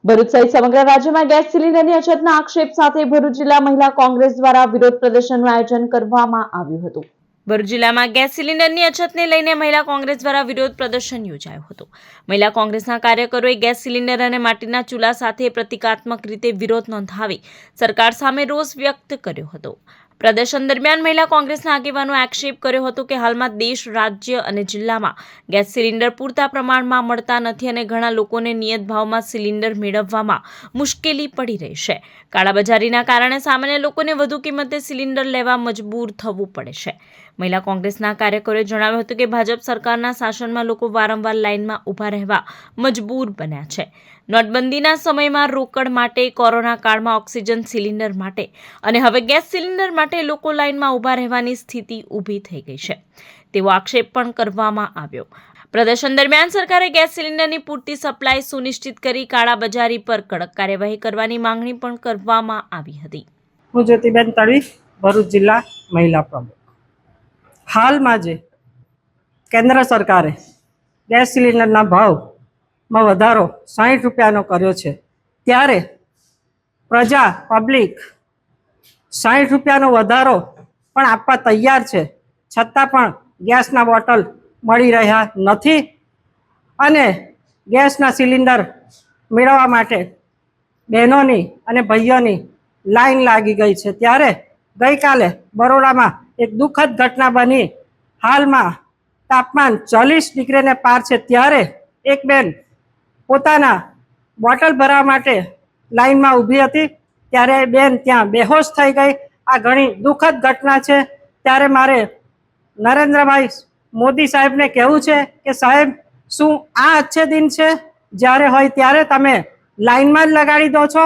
ભરૂચ સહિત સમગ્ર રાજ્યમાં ગેસ સિલિન્ડરની અછતના આક્ષેપ સાથે ભરૂચ જિલ્લા મહિલા કોંગ્રેસ દ્વારા વિરોધ પ્રદર્શનનું આયોજન કરવામાં આવ્યું હતું। ભરૂચ જિલ્લામાં ગેસ સિલિન્ડરની અછતને લઈને મહિલા કોંગ્રેસ દ્વારા વિરોધ પ્રદર્શન યોજાયું હતું। મહિલા કોંગ્રેસના કાર્યકરોએ ગેસ સિલિન્ડર અને માટીના ચૂલા સાથે પ્રતિકાત્મક રીતે વિરોધ નોંધાવી સરકાર સામે રોષ વ્યક્ત કર્યો હતો। પ્રદર્શન દરમિયાન મહિલા કોંગ્રેસના આગેવાનો આક્ષેપ કર્યો હતો કે હાલમાં દેશ, રાજ્ય અને જિલ્લામાં ગેસ સિલિન્ડર પૂરતા પ્રમાણમાં મળતા નથી અને ઘણા લોકોને નિયત ભાવમાં સિલિન્ડર મેળવવામાં મુશ્કેલી પડી રહી છે। કાળાબજારીના કારણે સામાન્ય લોકોને વધુ કિંમતે સિલિન્ડર લેવા મજબૂર થવું પડે છે। મહિલા કોંગ્રેસના કાર્યકરોએ જણાવ્યું હતું કે ભાજપ સરકારના શાસનમાં લોકો વારંવાર લાઇનમાં ઊભા રહેવા મજબૂર બન્યા છે। નોટબંધીના સમયમાં રોકડ માટે, કોરોના કાળમાં ઓક્સિજન સિલિન્ડર માટે અને હવે ગેસ સિલિન્ડર માટે લોકો લાઇનમાં ઊભા રહેવાની સ્થિતિ ઊભી થઈ ગઈ છે તેવો આક્ષેપ પણ કરવામાં આવ્યો। પ્રદર્શન દરમિયાન સરકારે ગેસ સિલિન્ડરની પૂરતી સપ્લાય સુનિશ્ચિત કરી કાળાબજારી પર કડક કાર્યવાહી કરવાની માંગણી પણ કરવામાં આવી હતી। હું જ્યોતિબેન તળવી, ભરૂચ જિલ્લા મહિલા પ્રમુખ। હાલમાં જે કેન્દ્ર સરકારે ગેસ સિલિન્ડરના ભાવમાં વધારો 60 રૂપિયાનો કર્યો છે, ત્યારે પ્રજા, પબ્લિક 60 રૂપિયાનો વધારો પણ આપવા તૈયાર છે, છતાં પણ ગેસના બોટલ મળી રહ્યા નથી અને ગેસના સિલિન્ડર મેળવવા માટે બહેનોની અને ભાઈઓની લાઈન લાગી ગઈ છે। ત્યારે ગઈકાલે બરોડામાં એક દુઃખદ ઘટના બની। હાલમાં તાપમાન 40 ડિગ્રીને પાર છે, ત્યારે એક બેન પોતાના બોટલ ભરવા માટે લાઈનમાં ઊભી હતી, ત્યારે બેન ત્યાં બેહોશ થઈ ગઈ। આ ઘણી દુઃખદ ઘટના છે। ત્યારે મારે નરેન્દ્રભાઈ મોદી સાહેબને કહેવું છે કે સાહેબ, શું આ અચ્છે દિન છે? જ્યારે હોય ત્યારે તમે લાઈનમાં જ લગાડી દો છો।